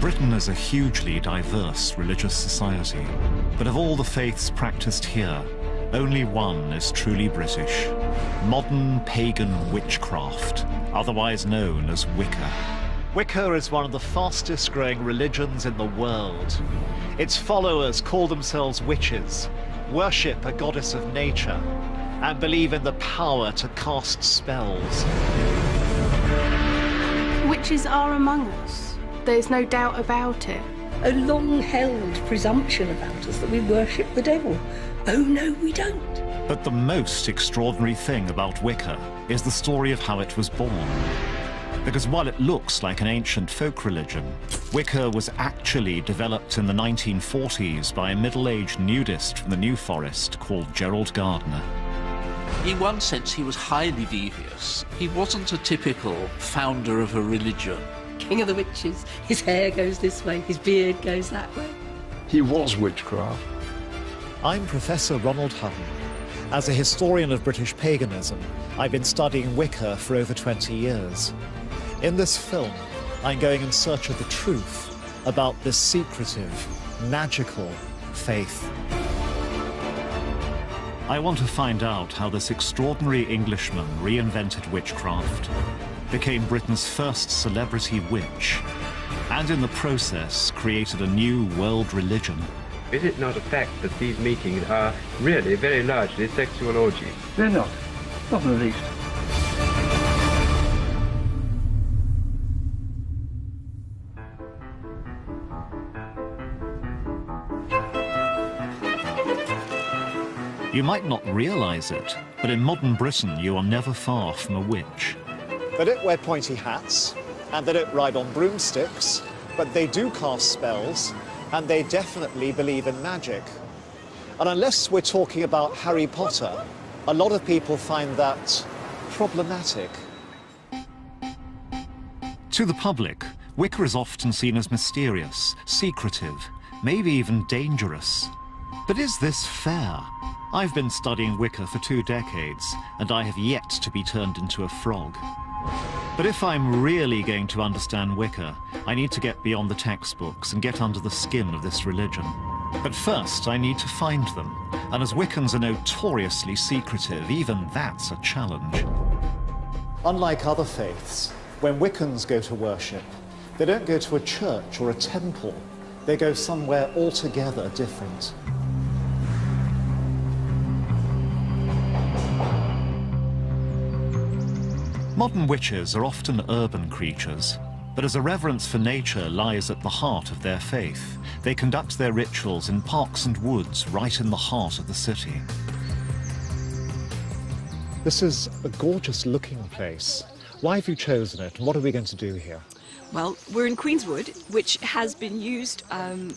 Britain is a hugely diverse religious society, but of all the faiths practiced here, only one is truly British: modern pagan witchcraft, otherwise known as Wicca. Wicca is one of the fastest growing religions in the world. Its followers call themselves witches, worship a goddess of nature, and believe in the power to cast spells. Witches are among us. There's no doubt about it. A long-held presumption about us that we worship the devil. Oh no, we don't. But the most extraordinary thing about Wicca is the story of how it was born. Because while it looks like an ancient folk religion, Wicca was actually developed in the 1940s by a middle-aged nudist from the New Forest called Gerald Gardner. In one sense, he was highly devious. He wasn't a typical founder of a religion. King of the witches. His hair goes this way, his beard goes that way. He was witchcraft. I'm Professor Ronald Hutton. As a historian of British paganism, I've been studying Wicca for over 20 years. In this film, I'm going in search of the truth about this secretive, magical faith. I want to find out how this extraordinary Englishman reinvented witchcraft, became Britain's first celebrity witch, and in the process created a new world religion. Is it not a fact that these meetings are really very largely sexual orgies? They're not. Not in the least. You might not realize it, but in modern Britain you are never far from a witch. They don't wear pointy hats, and they don't ride on broomsticks, but they do cast spells, and they definitely believe in magic. And unless we're talking about Harry Potter, a lot of people find that problematic. To the public, Wicca is often seen as mysterious, secretive, maybe even dangerous. But is this fair? I've been studying Wicca for 2 decades, and I have yet to be turned into a frog. But if I'm really going to understand Wicca, I need to get beyond the textbooks and get under the skin of this religion. But first, I need to find them. And as Wiccans are notoriously secretive, even that's a challenge. Unlike other faiths, when Wiccans go to worship, they don't go to a church or a temple. They go somewhere altogether different. Modern witches are often urban creatures, but as a reverence for nature lies at the heart of their faith, they conduct their rituals in parks and woods right in the heart of the city. This is a gorgeous looking place. Why have you chosen it, and what are we going to do here? Well, we're in Queenswood, which has been used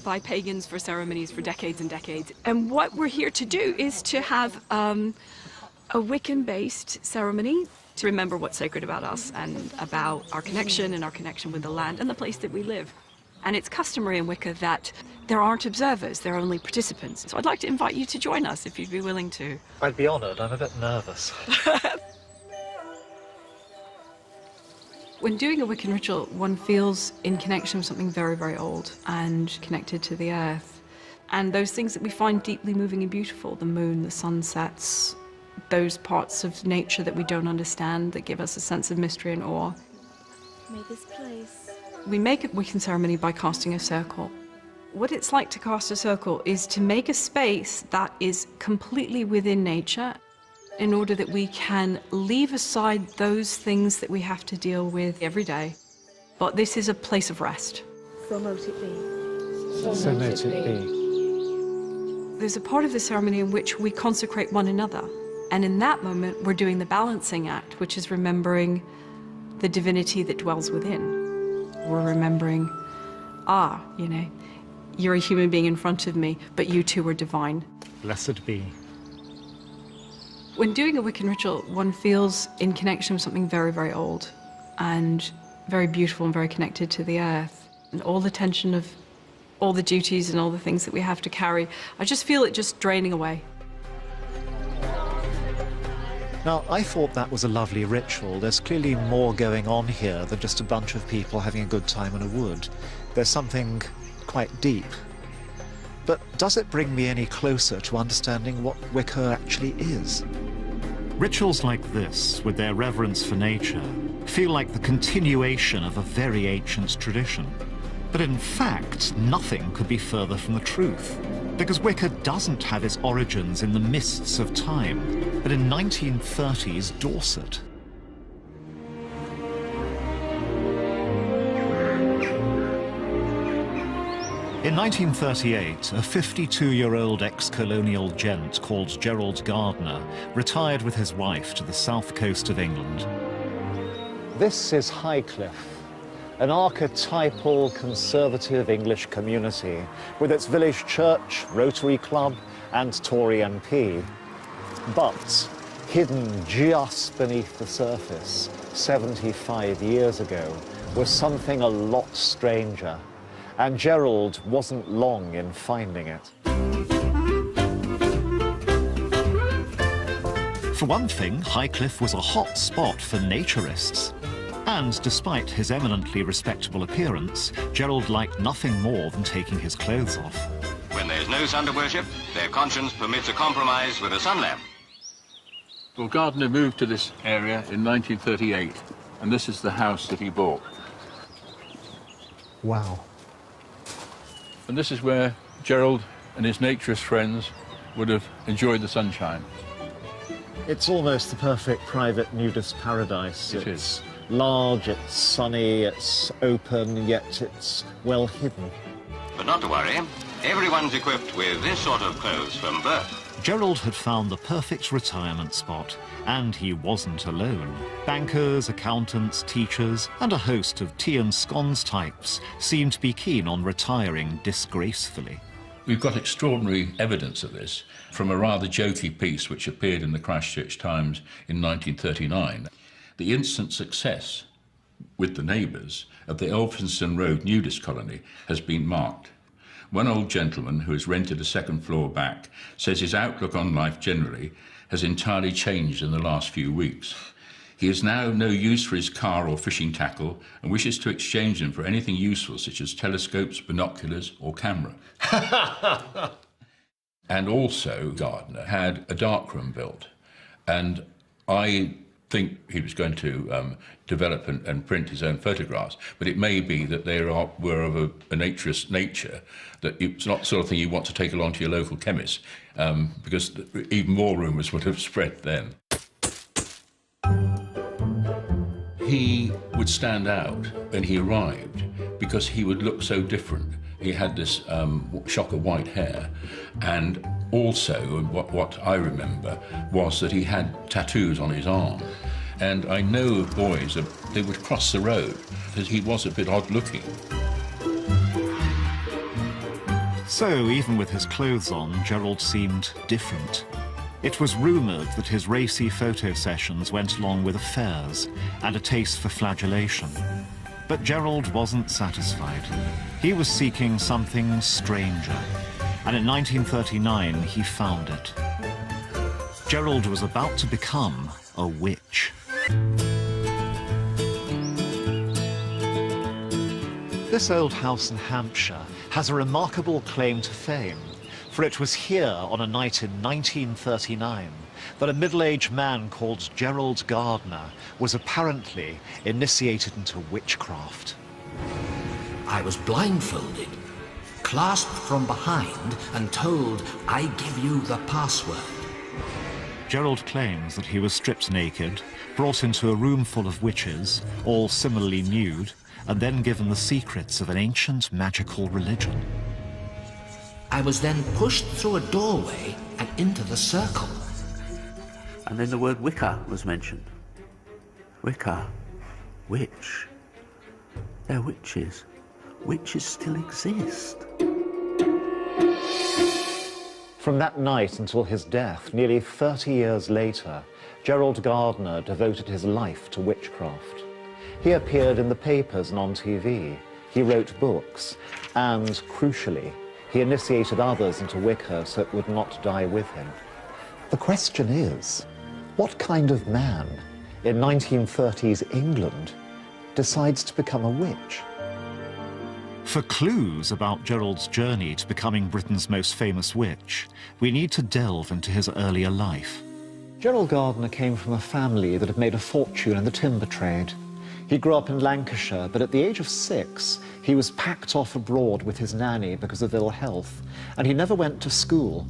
by pagans for ceremonies for decades and decades. And what we're here to do is to have a Wiccan-based ceremony to remember what's sacred about us and about our connection with the land and the place that we live. And it's customary in Wicca that there aren't observers, there are only participants. So I'd like to invite you to join us if you'd be willing to. I'd be honoured. I'm a bit nervous. When doing a Wiccan ritual, one feels in connection with something very, very old and connected to the earth. And those things that we find deeply moving and beautiful, the moon, the sunsets, those parts of nature that we don't understand that give us a sense of mystery and awe. May this place. We make a Wiccan ceremony by casting a circle. What it's like to cast a circle is to make a space that is completely within nature in order that we can leave aside those things that we have to deal with every day. But this is a place of rest. So mote it be. So mote it be. There's a part of the ceremony in which we consecrate one another. And in that moment, we're doing the balancing act, which is remembering the divinity that dwells within. We're remembering, you know, you're a human being in front of me, but you too are divine. Blessed be. When doing a Wiccan ritual, one feels in connection with something very, very old and very beautiful and very connected to the earth. And all the tension of all the duties and all the things that we have to carry, I just feel it just draining away. Now, I thought that was a lovely ritual. There's clearly more going on here than just a bunch of people having a good time in a wood. There's something quite deep. But does it bring me any closer to understanding what Wicca actually is? Rituals like this, with their reverence for nature, feel like the continuation of a very ancient tradition. But in fact, nothing could be further from the truth, because Wicca doesn't have its origins in the mists of time, but in 1930s Dorset. In 1938, a 52-year-old ex-colonial gent called Gerald Gardner retired with his wife to the south coast of England. This is Highcliffe, an archetypal conservative English community with its village church, Rotary Club and Tory MP. But hidden just beneath the surface 75 years ago was something a lot stranger. And Gerald wasn't long in finding it. For one thing, Highcliffe was a hot spot for naturists. And despite his eminently respectable appearance, Gerald liked nothing more than taking his clothes off. When there's no sun to worship, their conscience permits a compromise with a sun lamp. Well, Gardner moved to this area in 1938, and this is the house that he bought. Wow. And this is where Gerald and his naturist friends would have enjoyed the sunshine. It's almost the perfect private nudist paradise. It's large, it's sunny, it's open, yet it's well hidden. But not to worry, everyone's equipped with this sort of clothes from birth. Gerald had found the perfect retirement spot, and he wasn't alone. Bankers, accountants, teachers, and a host of tea and scones types seemed to be keen on retiring disgracefully. We've got extraordinary evidence of this from a rather jokey piece which appeared in the Christchurch Times in 1939. The instant success with the neighbours of the Elphinstone Road nudist colony has been marked. One old gentleman who has rented a second floor back says his outlook on life generally has entirely changed in the last few weeks. He has now no use for his car or fishing tackle and wishes to exchange them for anything useful such as telescopes, binoculars or camera. And also Gardner had a darkroom built, and I think he was going to develop and print his own photographs, but it may be that they were of a naturist nature, that it's not the sort of thing you want to take along to your local chemist, because even more rumours would have spread then. He would stand out when he arrived because he would look so different. He had this shock of white hair, and also what I remember was that he had tattoos on his arm. And I know of boys that they would cross the road because he was a bit odd looking. So even with his clothes on, Gerald seemed different. It was rumoured that his racy photo sessions went along with affairs and a taste for flagellation. But Gerald wasn't satisfied. He was seeking something stranger, and in 1939 he found it. Gerald was about to become a witch. This old house in Hampshire has a remarkable claim to fame, for it was here on a night in 1939 that a middle-aged man called Gerald Gardner was apparently initiated into witchcraft. I was blindfolded, clasped from behind and told, "I give you the password." Gerald claims that he was stripped naked, brought into a room full of witches, all similarly nude, and then given the secrets of an ancient magical religion. I was then pushed through a doorway and into the circle. And then the word Wicca was mentioned. Wicca, witch. They're witches. Witches still exist. From that night until his death, nearly 30 years later, Gerald Gardner devoted his life to witchcraft. He appeared in the papers and on TV. He wrote books, and, crucially, he initiated others into Wicca so it would not die with him. The question is, What kind of man in 1930s England decides to become a witch? For clues about Gerald's journey to becoming Britain's most famous witch, we need to delve into his earlier life. Gerald Gardner came from a family that had made a fortune in the timber trade. He grew up in Lancashire, but at the age of 6, he was packed off abroad with his nanny because of ill health, and he never went to school.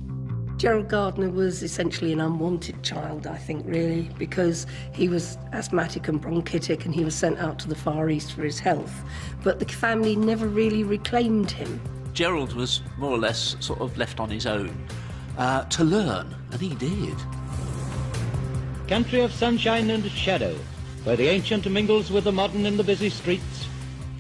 Gerald Gardner was essentially an unwanted child, I think, really, because he was asthmatic and bronchitic and he was sent out to the Far East for his health. But the family never really reclaimed him. Gerald was more or less sort of left on his own to learn, and he did. Country of sunshine and shadow, where the ancient mingles with the modern in the busy streets.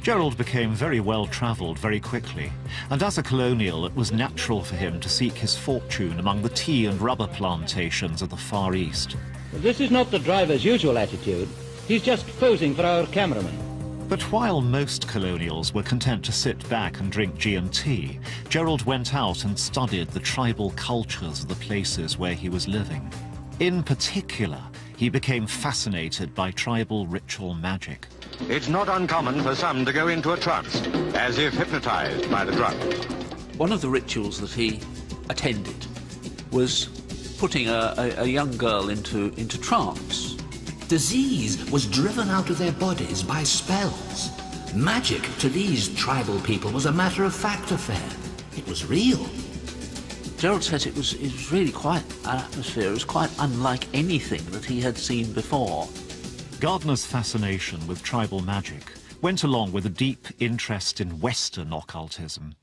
Gerald became very well-travelled very quickly, and as a colonial it was natural for him to seek his fortune among the tea and rubber plantations of the Far East. This is not the driver's usual attitude. He's just posing for our cameraman. But while most colonials were content to sit back and drink G&T, Gerald went out and studied the tribal cultures of the places where he was living. In particular, he became fascinated by tribal ritual magic. It's not uncommon for some to go into a trance, as if hypnotized by the drug. One of the rituals that he attended was putting a young girl into trance. Disease was driven out of their bodies by spells. Magic to these tribal people was a matter-of-fact affair. It was real. Gerald says it was really quite an atmosphere. It was quite unlike anything that he had seen before. Gardner's fascination with tribal magic went along with a deep interest in Western occultism.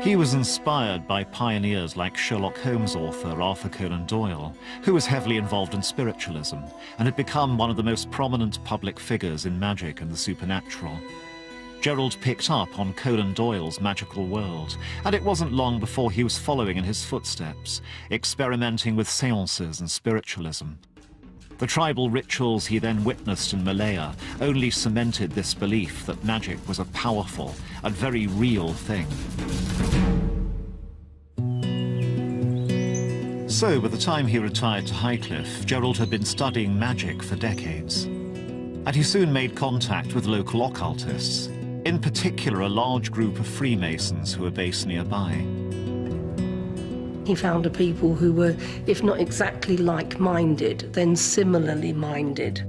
He was inspired by pioneers like Sherlock Holmes author Arthur Conan Doyle, who was heavily involved in spiritualism and had become one of the most prominent public figures in magic and the supernatural. Gerald picked up on Conan Doyle's magical world, and it wasn't long before he was following in his footsteps, experimenting with seances and spiritualism. The tribal rituals he then witnessed in Malaya only cemented this belief that magic was a powerful and very real thing. So, by the time he retired to Highcliffe, Gerald had been studying magic for decades. And he soon made contact with local occultists, in particular a large group of Freemasons who were based nearby. He found a people who were, if not exactly like-minded, then similarly minded.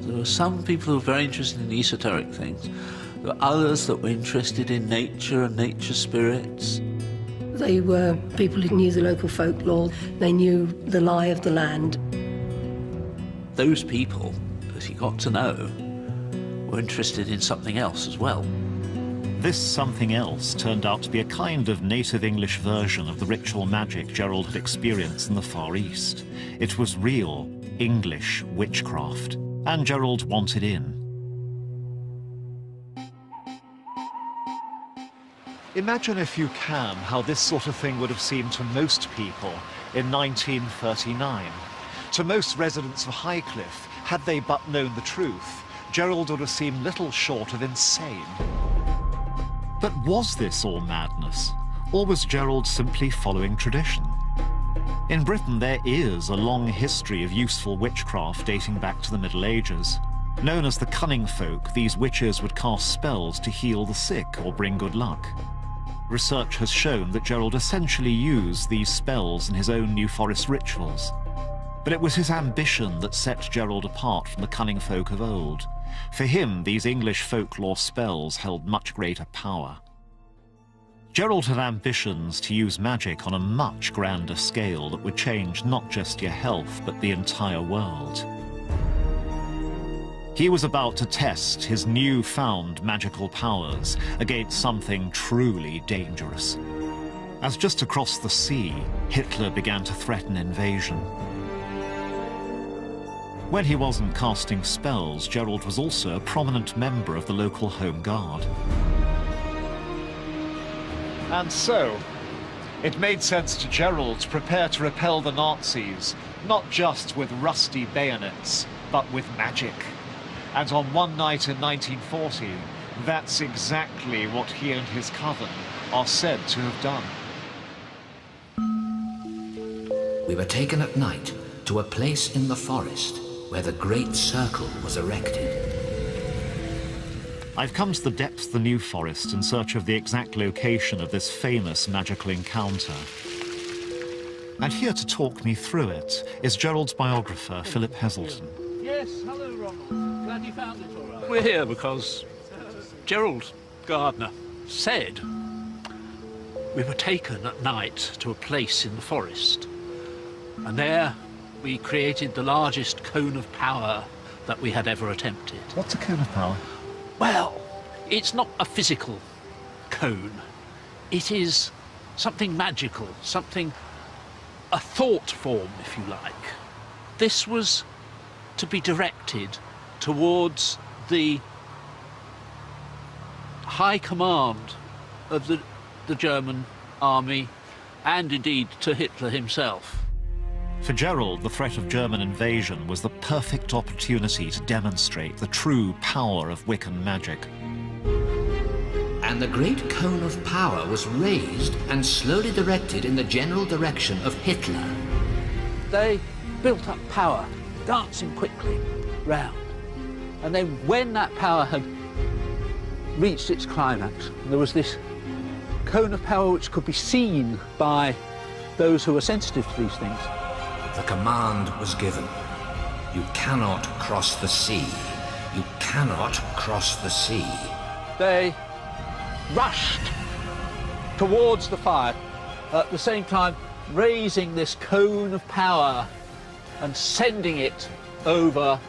There were some people who were very interested in esoteric things. There were others that were interested in nature and nature spirits. They were people who knew the local folklore. They knew the lie of the land. Those people, as he got to know, were interested in something else as well. This something else turned out to be a kind of native English version of the ritual magic Gerald had experienced in the Far East. It was real English witchcraft, and Gerald wanted in. Imagine, if you can, how this sort of thing would have seemed to most people in 1939. To most residents of Highcliffe, had they but known the truth, Gerald would have seemed little short of insane. But was this all madness, or was Gerald simply following tradition? In Britain, there is a long history of useful witchcraft dating back to the Middle Ages. Known as the cunning folk, these witches would cast spells to heal the sick or bring good luck. Research has shown that Gerald essentially used these spells in his own New Forest rituals. But it was his ambition that set Gerald apart from the cunning folk of old. For him, these English folklore spells held much greater power. Gerald had ambitions to use magic on a much grander scale that would change not just your health, but the entire world. He was about to test his newfound magical powers against something truly dangerous. As just across the sea, Hitler began to threaten invasion. When he wasn't casting spells, Gerald was also a prominent member of the local Home Guard. And so, it made sense to Gerald to prepare to repel the Nazis, not just with rusty bayonets, but with magic. And on one night in 1940, that's exactly what he and his coven are said to have done. we were taken at night to a place in the forest where the Great Circle was erected. I've come to the depths of the New Forest in search of the exact location of this famous magical encounter. And here to talk me through it is Gerald's biographer, Philip Heselton. Yes, hello, Ronald. Glad you found it all right. We're here because Gerald Gardner said we were taken at night to a place in the forest, and there we created the largest cone of power that we had ever attempted. What's a cone of power? Well, it's not a physical cone. It is something magical, a thought form, if you like. This was to be directed towards the high command of the German army, and indeed to Hitler himself. For Gerald, the threat of German invasion was the perfect opportunity to demonstrate the true power of Wiccan magic. And the great cone of power was raised and slowly directed in the general direction of Hitler. They built up power, dancing quickly round. And then when that power had reached its climax, there was this cone of power which could be seen by those who were sensitive to these things. The command was given. You cannot cross the sea. You cannot cross the sea. They rushed towards the fire, at the same time raising this cone of power and sending it over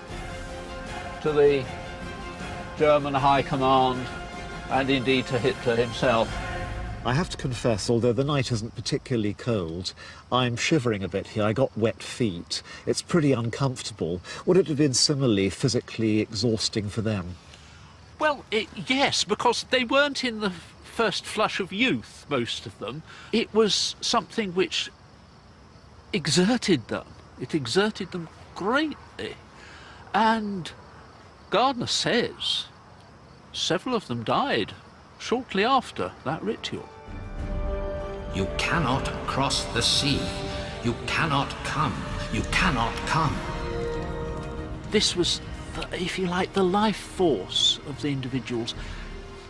to the German High Command and indeed to Hitler himself. I have to confess, although the night isn't particularly cold, I'm shivering a bit here. I got wet feet. It's pretty uncomfortable. Would it have been similarly physically exhausting for them? Well, yes, because they weren't in the first flush of youth, most of them. It was something which exerted them. It exerted them greatly. And Gardner says several of them died shortly after that ritual. You cannot cross the sea. You cannot come. You cannot come. This was, if you like, the life force of the individuals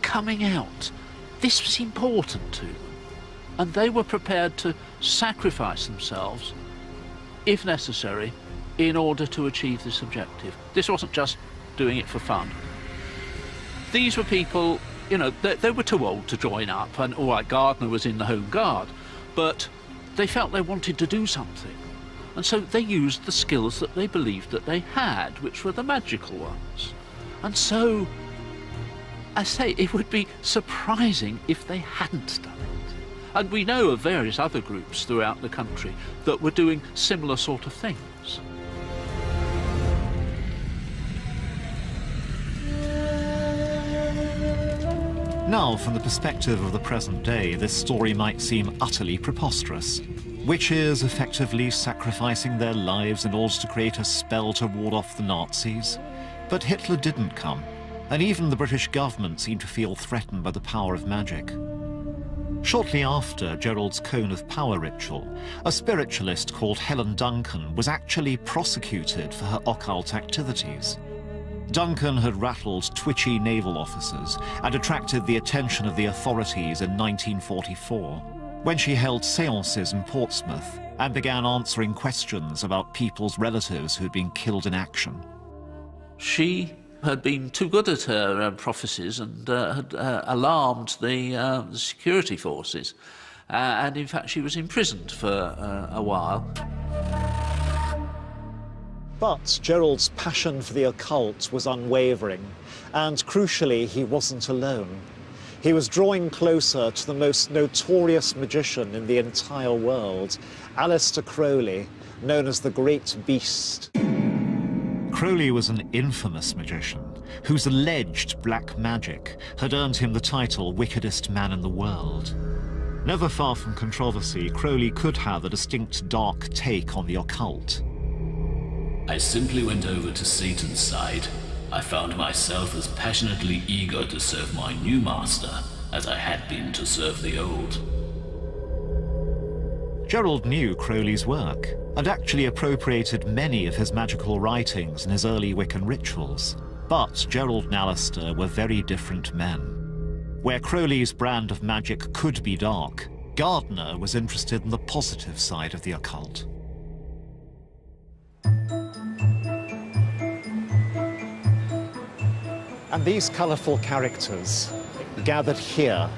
coming out. This was important to them. And they were prepared to sacrifice themselves, if necessary, in order to achieve this objective. This wasn't just doing it for fun. These were people, you know, they were too old to join up, and all right, Gardner was in the Home Guard, but they felt they wanted to do something. And so they used the skills that they believed that they had, which were the magical ones. And so, I say, it would be surprising if they hadn't done it. And we know of various other groups throughout the country that were doing similar sort of things. Now, from the perspective of the present day, this story might seem utterly preposterous. Witches effectively sacrificing their lives in order to create a spell to ward off the Nazis. But Hitler didn't come, and even the British government seemed to feel threatened by the power of magic. Shortly after Gerald's Cone of Power ritual, a spiritualist called Helen Duncan was actually prosecuted for her occult activities. Duncan had rattled twitchy naval officers and attracted the attention of the authorities in 1944, when she held seances in Portsmouth and began answering questions about people's relatives who'd been killed in action. She had been too good at her prophecies and had alarmed the security forces. And in fact, she was imprisoned for a while. But Gerald's passion for the occult was unwavering, and crucially, he wasn't alone. He was drawing closer to the most notorious magician in the entire world, Aleister Crowley, known as the Great Beast. Crowley was an infamous magician whose alleged black magic had earned him the title wickedest man in the world. Never far from controversy, Crowley could have a distinct dark take on the occult. I simply went over to Satan's side. I found myself as passionately eager to serve my new master as I had been to serve the old. Gerald knew Crowley's work. and actually appropriated many of his magical writings in his early Wiccan rituals. But Gerald and Aleister were very different men. Where Crowley's brand of magic could be dark, Gardner was interested in the positive side of the occult. And these colourful characters gathered here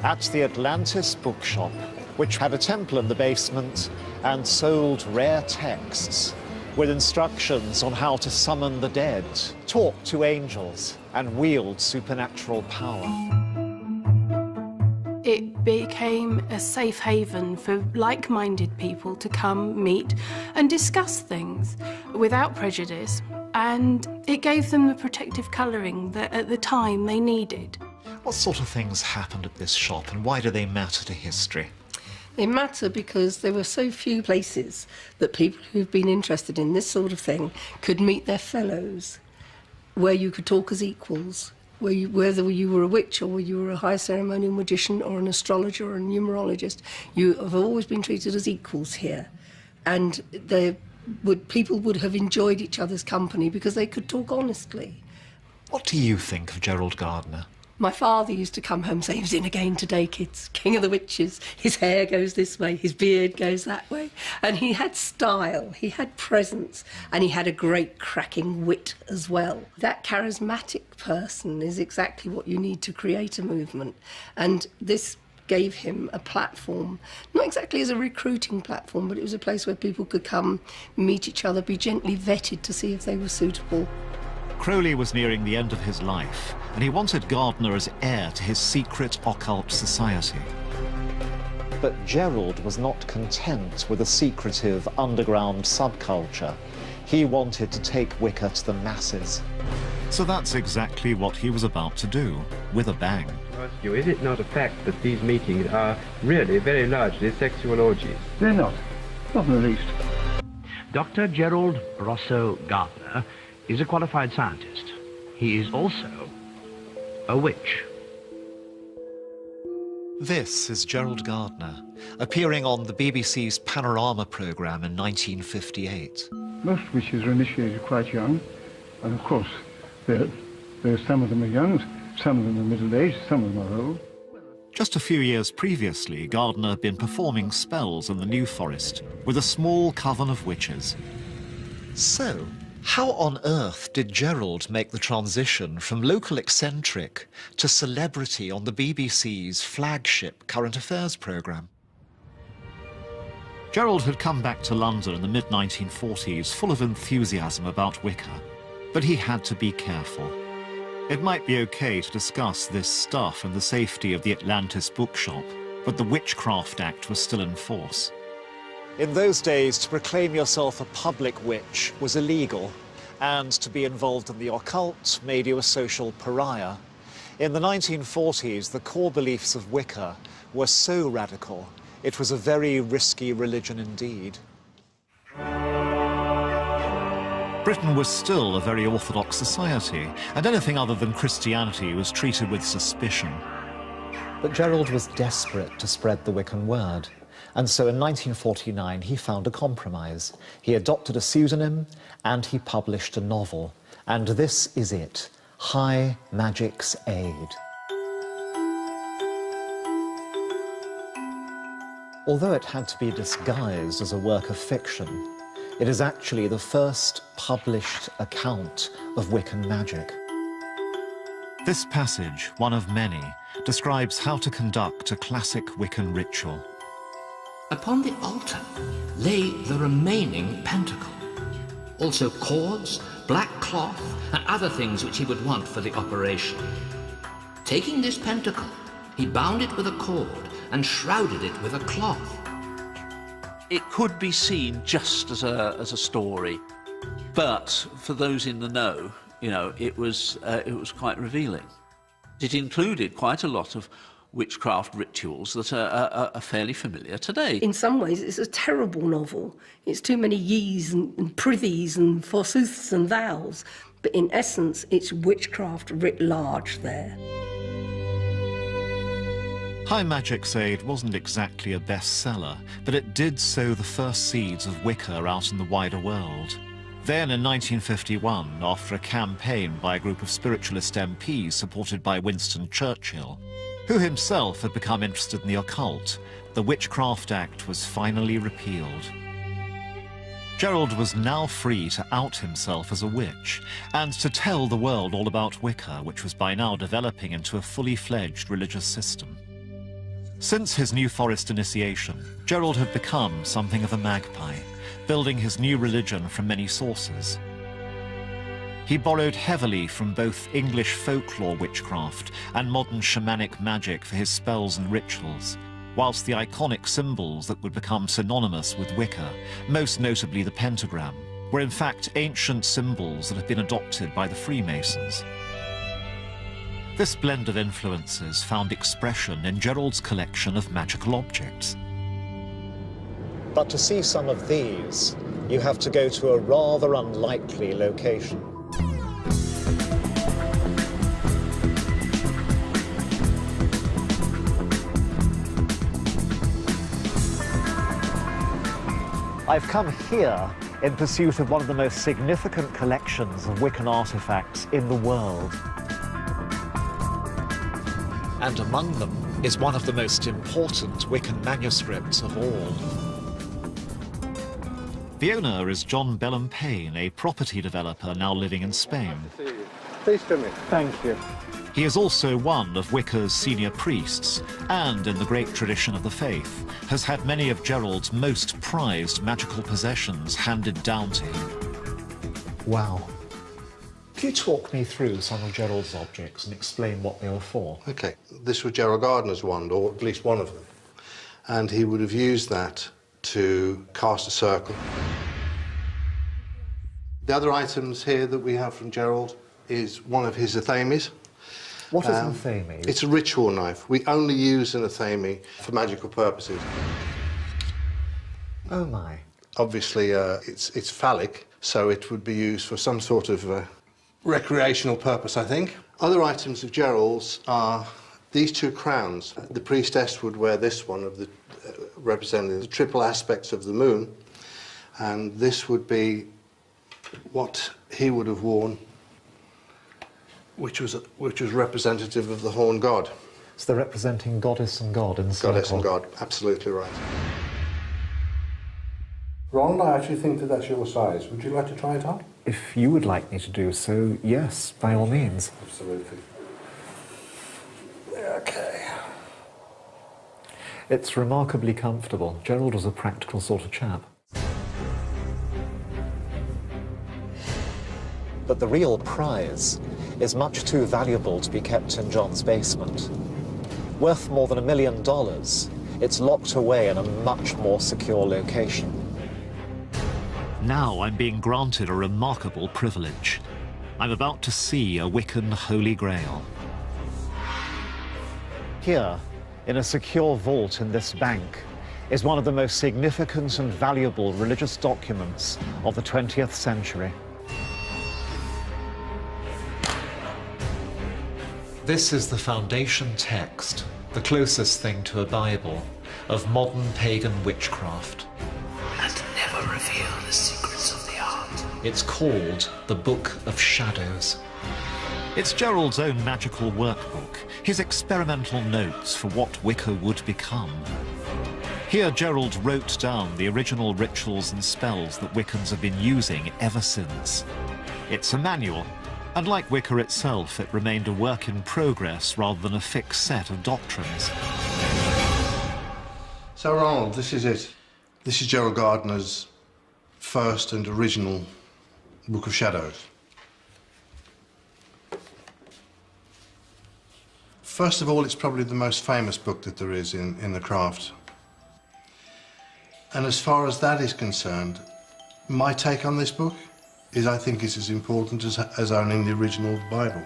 at the Atlantis bookshop, which had a temple in the basement and sold rare texts with instructions on how to summon the dead, talk to angels, and wield supernatural power. It became a safe haven for like-minded people to come, meet, and discuss things without prejudice, and it gave them the protective colouring that at the time they needed. What sort of things happened at this shop, and why do they matter to history? They matter because there were so few places that people who've been interested in this sort of thing could meet their fellows, where you could talk as equals, whether you were a witch or you were a high ceremonial magician or an astrologer or a numerologist, you have always been treated as equals here. And people would have enjoyed each other's company because they could talk honestly. What do you think of Gerald Gardner? My father used to come home and say, he was in again today, kids, king of the witches. His hair goes this way, his beard goes that way. And he had style, he had presence, and he had a great cracking wit as well. That charismatic person is exactly what you need to create a movement. And this gave him a platform, not exactly as a recruiting platform, but it was a place where people could come, meet each other, be gently vetted to see if they were suitable. Crowley was nearing the end of his life, and he wanted Gardner as heir to his secret occult society. But Gerald was not content with a secretive underground subculture. He wanted to take Wicca to the masses. So that's exactly what he was about to do, with a bang. Is it not a fact that these meetings are really very largely sexual orgies? They're not in the least. Dr. Gerald Rosso Gardner is a qualified scientist. He is also a witch. This is Gerald Gardner, appearing on the BBC's Panorama programme in 1958. Most witches are initiated quite young, and of course, some of them are young, some of them are middle-aged, some of them are old. Just a few years previously, Gardner had been performing spells in the New Forest with a small coven of witches. So, how on earth did Gerald make the transition from local eccentric to celebrity on the BBC's flagship current affairs programme? Gerald had come back to London in the mid-1940s full of enthusiasm about Wicca, but he had to be careful. It might be okay to discuss this stuff in the safety of the Atlantis bookshop, but the Witchcraft Act was still in force. In those days, to proclaim yourself a public witch was illegal, and to be involved in the occult made you a social pariah. In the 1940s, the core beliefs of Wicca were so radical, it was a very risky religion indeed. Britain was still a very orthodox society, and anything other than Christianity was treated with suspicion. But Gerald was desperate to spread the Wiccan word. And so in 1949, he found a compromise. He adopted a pseudonym and he published a novel. And this is it, High Magic's Aid. Although it had to be disguised as a work of fiction, it is actually the first published account of Wiccan magic. This passage, one of many, describes how to conduct a classic Wiccan ritual. Upon the altar lay the remaining pentacle, also cords, black cloth, and other things which he would want for the operation. Taking this pentacle, he bound it with a cord and shrouded it with a cloth. It could be seen just as a story, but for those in the know, you know, it was quite revealing. It included quite a lot of witchcraft rituals that are fairly familiar today. In some ways, it's a terrible novel. It's too many yees and prithys and forsooths and thous. But in essence, it's witchcraft writ large there. High Magic's Aid wasn't exactly a bestseller, but it did sow the first seeds of Wicca out in the wider world. Then in 1951, after a campaign by a group of spiritualist MPs supported by Winston Churchill, who himself had become interested in the occult, the Witchcraft Act was finally repealed. Gerald was now free to out himself as a witch and to tell the world all about Wicca, which was by now developing into a fully fledged religious system. Since his New Forest initiation, Gerald had become something of a magpie, building his new religion from many sources. He borrowed heavily from both English folklore witchcraft and modern shamanic magic for his spells and rituals, whilst the iconic symbols that would become synonymous with Wicca, most notably the pentagram, were in fact ancient symbols that had been adopted by the Freemasons. This blend of influences found expression in Gerald's collection of magical objects. But to see some of these, you have to go to a rather unlikely location. I've come here in pursuit of one of the most significant collections of Wiccan artifacts in the world. And among them is one of the most important Wiccan manuscripts of all. The owner is John Bellum Payne, a property developer now living in Spain. Please come in. Thank you. He is also one of Wicca's senior priests, and in the great tradition of the faith, has had many of Gerald's most prized magical possessions handed down to him. Wow. Could you talk me through some of Gerald's objects and explain what they were for? Okay, this was Gerald Gardner's wand, or at least one of them. And he would have used that to cast a circle. The other items here that we have from Gerald is one of his athames. What is an athame? It's a ritual knife. We only use an athame for magical purposes. Oh my. Obviously, it's phallic, so it would be used for some sort of recreational purpose, I think. Other items of Gerald's are these two crowns. The priestess would wear this one, of the representing the triple aspects of the moon, and this would be what he would have worn, which was representative of the horn god. So they're representing goddess and god in the circle. Goddess and god, absolutely right. Ron, I actually think that that's your size. Would you like to try it on? If you would like me to do so, yes, by all means. Absolutely. Okay. It's remarkably comfortable. Gerald was a practical sort of chap. But the real prize is much too valuable to be kept in John's basement. Worth more than $1 million, it's locked away in a much more secure location. Now I'm being granted a remarkable privilege. I'm about to see a Wiccan Holy Grail. Here, in a secure vault in this bank, is one of the most significant and valuable religious documents of the 20th century. This is the foundation text, the closest thing to a Bible, of modern pagan witchcraft. And never reveal the secrets of the art. It's called the Book of Shadows. It's Gerald's own magical workbook, his experimental notes for what Wicca would become. Here Gerald wrote down the original rituals and spells that Wiccans have been using ever since. It's a manual, and like Wicca itself, it remained a work in progress rather than a fixed set of doctrines. So Ronald, this is it. This is Gerald Gardner's first and original Book of Shadows. First of all, it's probably the most famous book that there is in the craft. And as far as that is concerned, my take on this book is I think it's as important as owning the original Bible,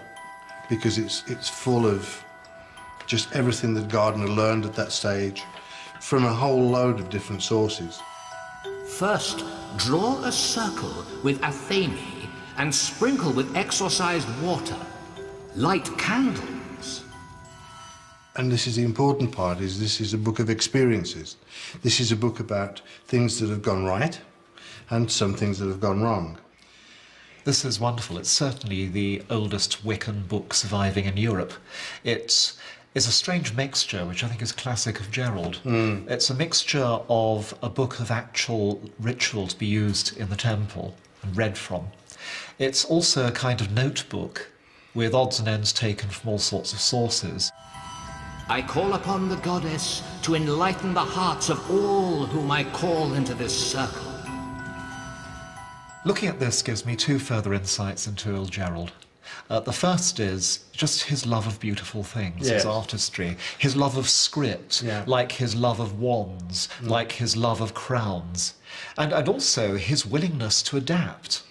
because it's full of just everything that Gardner learned at that stage from a whole load of different sources. First, draw a circle with athame and sprinkle with exorcised water. Light candles. And this is the important part, is this is a book of experiences. This is a book about things that have gone right and some things that have gone wrong. This is wonderful. It's certainly the oldest Wiccan book surviving in Europe. It is a strange mixture, which I think is classic of Gerald. It's a mixture of a book of actual ritual to be used in the temple and read from. It's also a kind of notebook with odds and ends taken from all sorts of sources. I call upon the goddess to enlighten the hearts of all whom I call into this circle. Looking at this gives me two further insights into old Gerald. The first is just his love of beautiful things, his artistry, his love of script, like his love of wands, like his love of crowns, and also his willingness to adapt,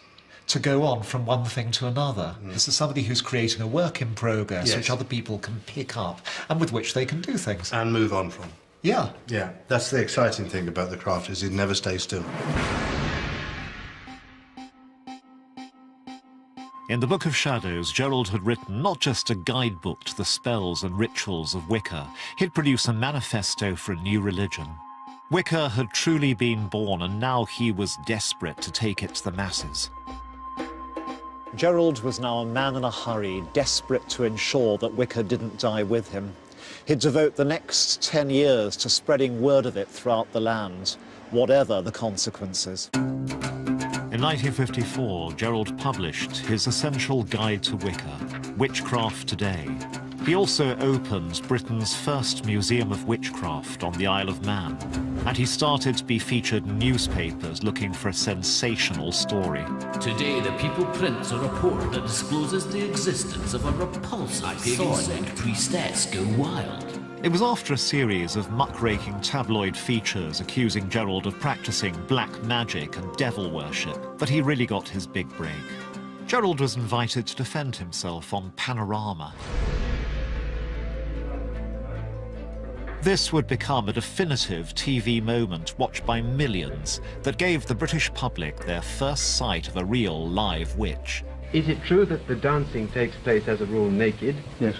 to go on from one thing to another. This is somebody who's creating a work in progress which other people can pick up and with which they can do things. And move on from. Yeah. Yeah, that's the exciting thing about the craft, is it never stays still. In the Book of Shadows, Gerald had written not just a guidebook to the spells and rituals of Wicca, he'd produced a manifesto for a new religion. Wicca had truly been born, and now he was desperate to take it to the masses. Gerald was now a man in a hurry, desperate to ensure that Wicca didn't die with him. He'd devote the next 10 years to spreading word of it throughout the land, whatever the consequences. In 1954, Gerald published his essential guide to Wicca, Witchcraft Today. He also opened Britain's first museum of witchcraft on the Isle of Man, and he started to be featured in newspapers looking for a sensational story. Today, the People prints a report that discloses the existence of a repulsive pagan sect priestess go wild. It was after a series of muckraking tabloid features accusing Gerald of practicing black magic and devil worship that he really got his big break. Gerald was invited to defend himself on Panorama. This would become a definitive TV moment watched by millions that gave the British public their first sight of a real live witch. Is it true that the dancing takes place as a rule naked? Yes.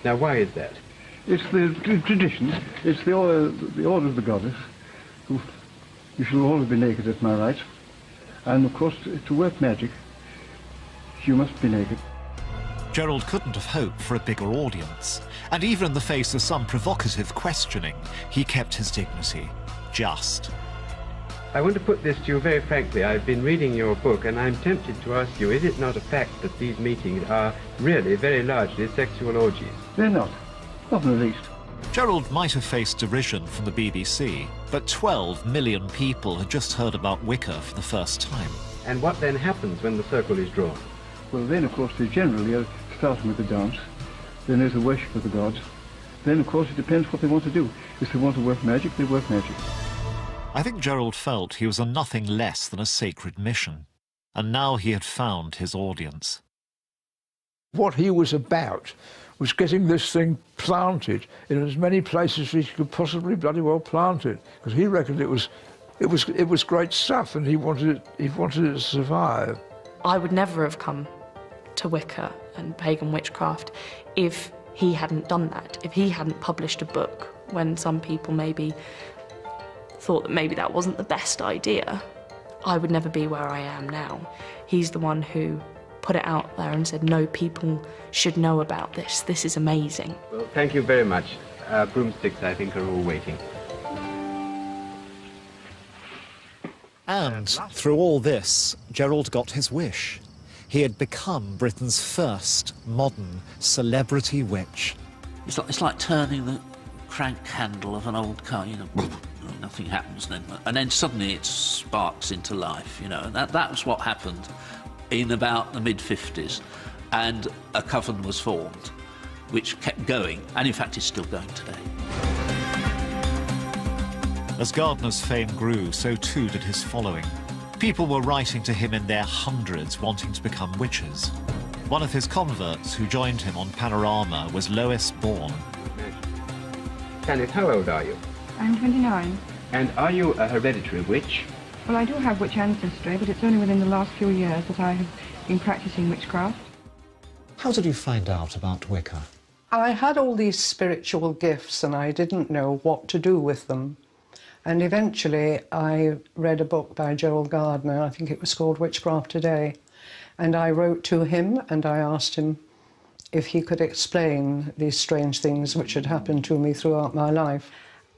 Now, why is that? It's the tradition. It's the order of the goddess. Who, you shall always be naked, that's my right. And of course, to work magic, you must be naked. Gerald couldn't have hoped for a bigger audience, and even in the face of some provocative questioning, he kept his dignity. Just. I want to put this to you very frankly. I've been reading your book, and I'm tempted to ask you, is it not a fact that these meetings are really very largely sexual orgies? They're not. Not in the least. Gerald might have faced derision from the BBC, but 12 million people had just heard about Wicca for the first time. And what then happens when the circle is drawn? Well, then, of course, they generally are starting with the dance. Then there's the worship of the gods. Then, of course, it depends what they want to do. If they want to work magic, they work magic. I think Gerald felt he was on nothing less than a sacred mission, and now he had found his audience. What he was about was getting this thing planted in as many places as he could possibly bloody well plant it, because he reckoned it was great stuff, and he wanted it to survive. I would never have come to Wicca and pagan witchcraft if he hadn't done that, if he hadn't published a book when some people maybe thought that maybe that wasn't the best idea. I would never be where I am now. He's the one who put it out there and said, no, people should know about this. This is amazing. Well, thank you very much. Broomsticks, I think, are all waiting. And through all this, Gerald got his wish. He had become Britain's first modern celebrity witch. It's like turning the crank handle of an old car, you know, nothing happens then. And then suddenly it sparks into life, you know. And that was what happened in about the mid-50s. And a coven was formed, which kept going, and in fact is still going today. As Gardner's fame grew, so too did his following. People were writing to him in their hundreds, wanting to become witches. One of his converts who joined him on Panorama was Lois Bourne. Janet, how old are you? I'm 29. And are you a hereditary witch? Well, I do have witch ancestry, but it's only within the last few years that I have been practicing witchcraft. How did you find out about Wicca? I had all these spiritual gifts and I didn't know what to do with them. And eventually I read a book by Gerald Gardner, I think it was called Witchcraft Today, and I wrote to him and I asked him if he could explain these strange things which had happened to me throughout my life.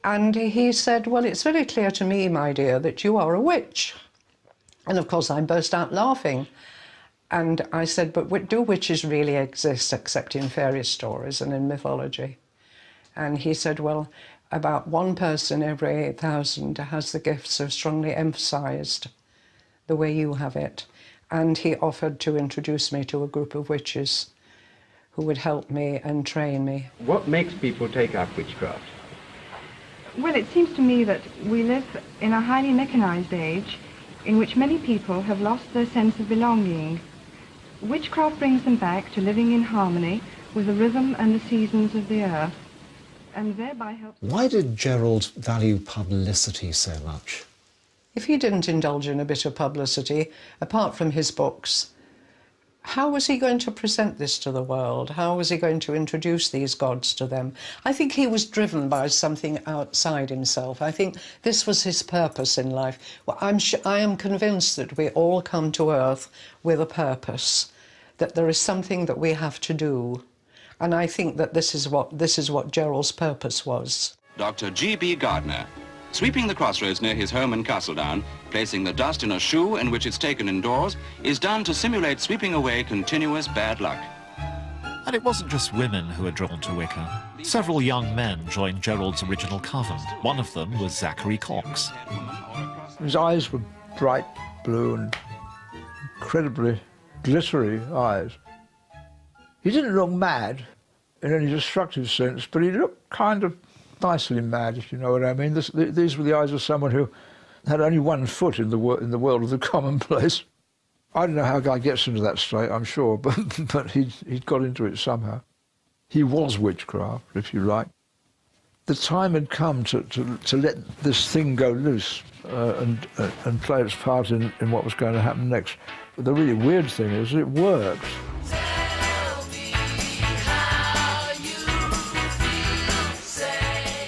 And he said, well, it's very clear to me, my dear, that you are a witch. And of course I burst out laughing. And I said, but do witches really exist except in fairy stories and in mythology? And he said, well, about 1 person every 8,000 has the gift so strongly emphasised the way you have it. And he offered to introduce me to a group of witches who would help me and train me. What makes people take up witchcraft? Well, it seems to me that we live in a highly mechanized age in which many people have lost their sense of belonging. Witchcraft brings them back to living in harmony with the rhythm and the seasons of the earth, and thereby helps... Why did Gerald value publicity so much? If he didn't indulge in a bit of publicity, apart from his books, how was he going to present this to the world? How was he going to introduce these gods to them? I think he was driven by something outside himself. I think this was his purpose in life. Well, I am convinced that we all come to Earth with a purpose, that there is something that we have to do. And I think that this is what Gerald's purpose was. Dr. G.B. Gardner, sweeping the crossroads near his home in Castledown, placing the dust in a shoe in which it's taken indoors, is done to simulate sweeping away continuous bad luck. And it wasn't just women who were drawn to Wicca. Several young men joined Gerald's original coven. One of them was Zachary Cox. His eyes were bright blue and incredibly glittery eyes. He didn't look mad in any destructive sense, but he looked kind of nicely mad, if you know what I mean. These were the eyes of someone who had only 1 foot in the world of the commonplace. I don't know how a guy gets into that state, I'm sure, but he'd got into it somehow. He was witchcraft, if you like. The time had come to let this thing go loose and play its part in what was going to happen next. The really weird thing is it works.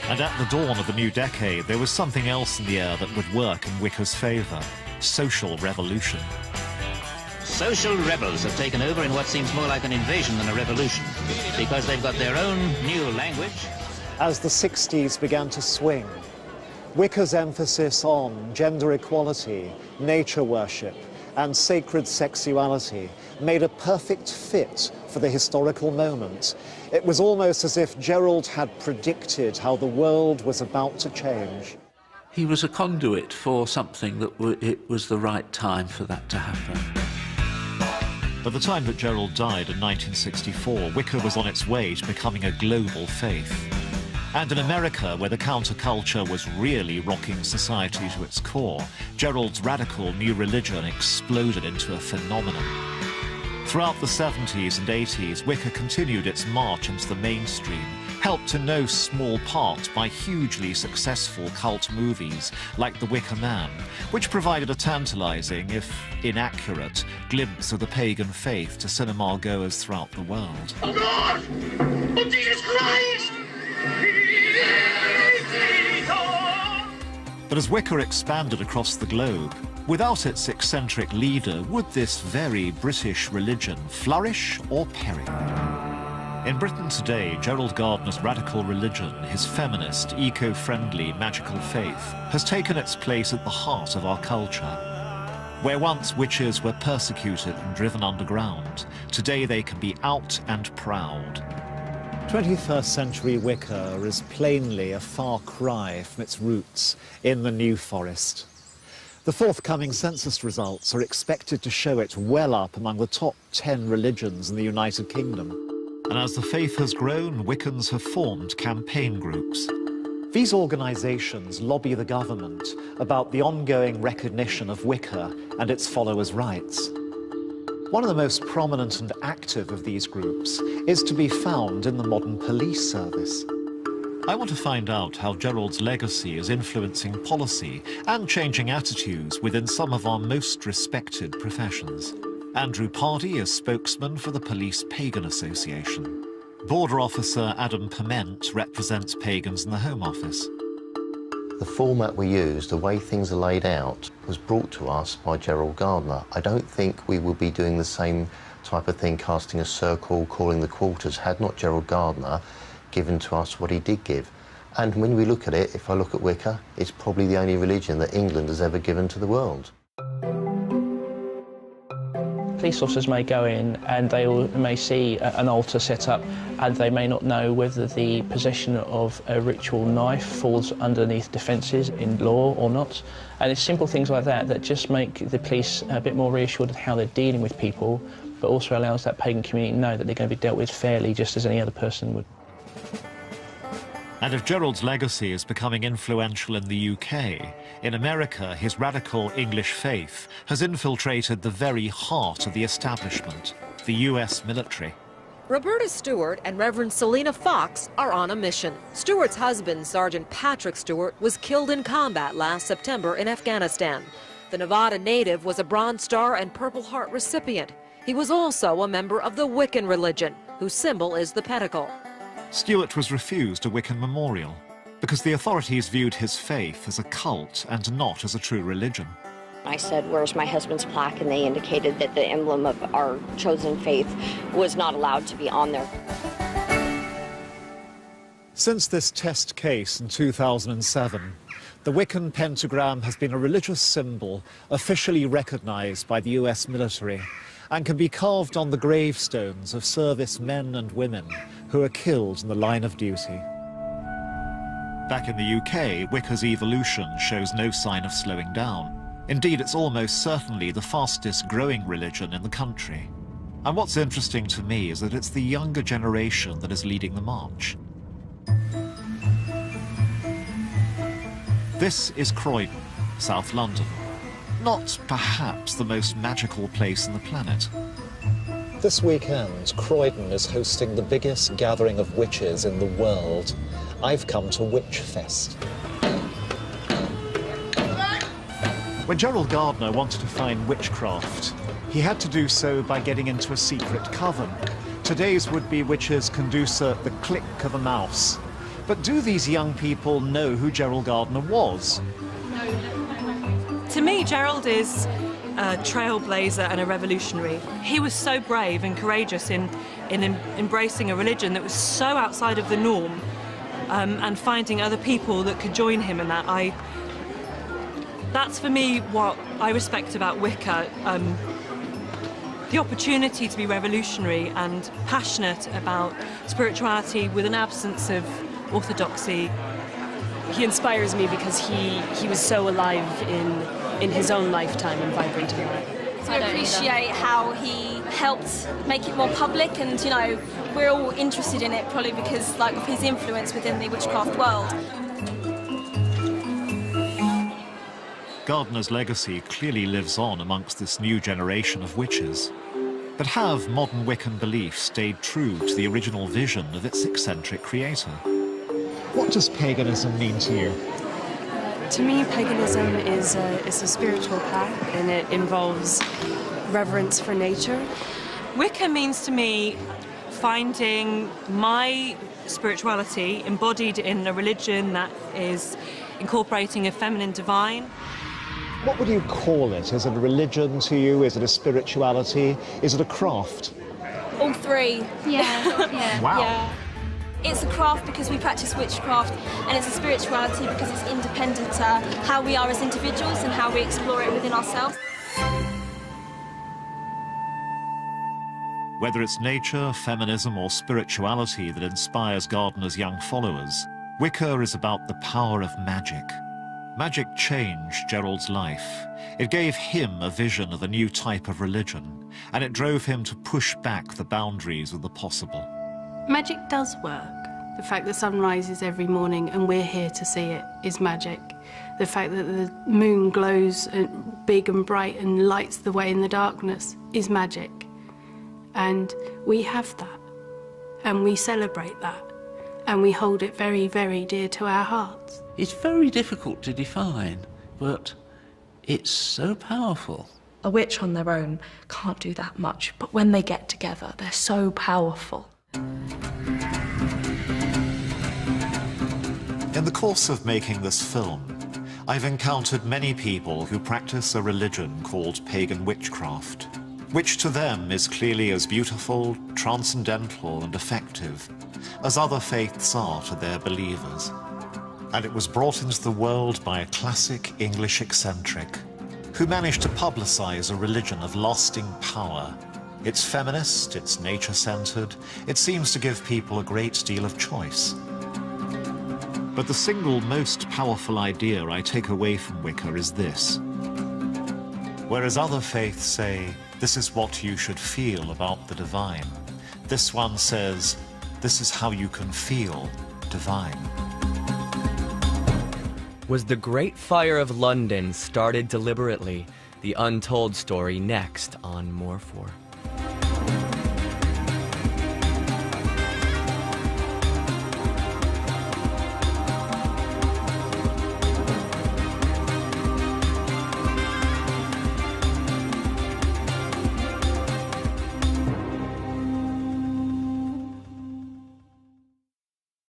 And at the dawn of the new decade, there was something else in the air that would work in Wicca's favour: social revolution. Social rebels have taken over in what seems more like an invasion than a revolution, because they've got their own new language. As the 60s began to swing, Wicca's emphasis on gender equality, nature worship, and sacred sexuality made a perfect fit for the historical moment. It was almost as if Gerald had predicted how the world was about to change. He was a conduit for something that it was the right time for that to happen. By the time that Gerald died in 1964, Wicca was on its way to becoming a global faith. And in America, where the counterculture was really rocking society to its core, Gerald's radical new religion exploded into a phenomenon. Throughout the 70s and 80s, Wicca continued its march into the mainstream, helped in no small part by hugely successful cult movies like The Wicker Man, which provided a tantalizing, if inaccurate, glimpse of the pagan faith to cinema goers throughout the world. Oh God! Oh Jesus Christ! But as Wicca expanded across the globe, without its eccentric leader, would this very British religion flourish or perish? In Britain today, Gerald Gardner's radical religion, his feminist, eco-friendly, magical faith, has taken its place at the heart of our culture. Where once witches were persecuted and driven underground, today they can be out and proud. 21st century Wicca is plainly a far cry from its roots in the New Forest. The forthcoming census results are expected to show it well up among the top 10 religions in the United Kingdom. And as the faith has grown, Wiccans have formed campaign groups. These organisations lobby the government about the ongoing recognition of Wicca and its followers' rights. One of the most prominent and active of these groups is to be found in the modern police service. I want to find out how Gerald's legacy is influencing policy and changing attitudes within some of our most respected professions. Andrew Pardey is spokesman for the Police Pagan Association. Border Officer Adam Perment represents pagans in the Home Office. The format we use, the way things are laid out, was brought to us by Gerald Gardner. I don't think we would be doing the same type of thing, casting a circle, calling the quarters, had not Gerald Gardner given to us what he did give. And when we look at it, if I look at Wicca, it's probably the only religion that England has ever given to the world. Police officers may go in and they may see an altar set up and they may not know whether the possession of a ritual knife falls underneath defences in law or not. And it's simple things like that that just make the police a bit more reassured of how they're dealing with people, but also allows that pagan community to know that they're going to be dealt with fairly just as any other person would. And if Gerald's legacy is becoming influential in the UK, in America his radical English faith has infiltrated the very heart of the establishment, the US military. Roberta Stewart and Reverend Selena Fox are on a mission. Stewart's husband, Sergeant Patrick Stewart, was killed in combat last September in Afghanistan. The Nevada native was a Bronze Star and Purple Heart recipient. He was also a member of the Wiccan religion, whose symbol is the pentacle. Stewart was refused a Wiccan memorial because the authorities viewed his faith as a cult and not as a true religion. I said, "Where's my husband's plaque?" And they indicated that the emblem of our chosen faith was not allowed to be on there. Since this test case in 2007, the Wiccan pentagram has been a religious symbol officially recognized by the US military and can be carved on the gravestones of service men and women who are killed in the line of duty. Back in the UK, Wicca's evolution shows no sign of slowing down. Indeed, it's almost certainly the fastest growing religion in the country. And what's interesting to me is that it's the younger generation that is leading the march. This is Croydon, South London. Not perhaps the most magical place on the planet. This weekend, Croydon is hosting the biggest gathering of witches in the world. I've come to Witchfest. When Gerald Gardner wanted to find witchcraft, he had to do so by getting into a secret coven. Today's would-be witches can do so at the click of a mouse. But do these young people know who Gerald Gardner was? To me, Gerald is a trailblazer and a revolutionary. He was so brave and courageous in embracing a religion that was so outside of the norm, and finding other people that could join him in that. That's for me what I respect about Wicca. The opportunity to be revolutionary and passionate about spirituality with an absence of orthodoxy. He inspires me because he was so alive in his own lifetime and vibrant in that. I appreciate how he helped make it more public, and you know, we're all interested in it probably because like of his influence within the witchcraft world. Gardner's legacy clearly lives on amongst this new generation of witches. But have modern Wiccan beliefs stayed true to the original vision of its eccentric creator? What does paganism mean to you? To me, paganism is a spiritual path, and it involves reverence for nature. Wicca means to me finding my spirituality embodied in a religion that is incorporating a feminine divine. What would you call it? Is it a religion to you? Is it a spirituality? Is it a craft? All three. Yeah. Yeah. Wow. Yeah. It's a craft because we practice witchcraft, and it's a spirituality because it's independent to how we are as individuals and how we explore it within ourselves. Whether it's nature, feminism, or spirituality that inspires Gardner's young followers, Wicca is about the power of magic. Magic changed Gerald's life. It gave him a vision of a new type of religion, and it drove him to push back the boundaries of the possible. Magic does work. The fact that sun rises every morning and we're here to see it is magic. The fact that the moon glows big and bright and lights the way in the darkness is magic. And we have that, and we celebrate that, and we hold it very, very dear to our hearts. It's very difficult to define, but it's so powerful. A witch on their own can't do that much, but when they get together, they're so powerful. In the course of making this film, I've encountered many people who practice a religion called pagan witchcraft, which to them is clearly as beautiful, transcendental and effective as other faiths are to their believers. And it was brought into the world by a classic English eccentric who managed to publicize a religion of lasting power. It's feminist, it's nature-centered, it seems to give people a great deal of choice. But the single most powerful idea I take away from Wicca is this. Whereas other faiths say, this is what you should feel about the divine, this one says, this is how you can feel divine. Was the Great Fire of London started deliberately? The untold story next on More For.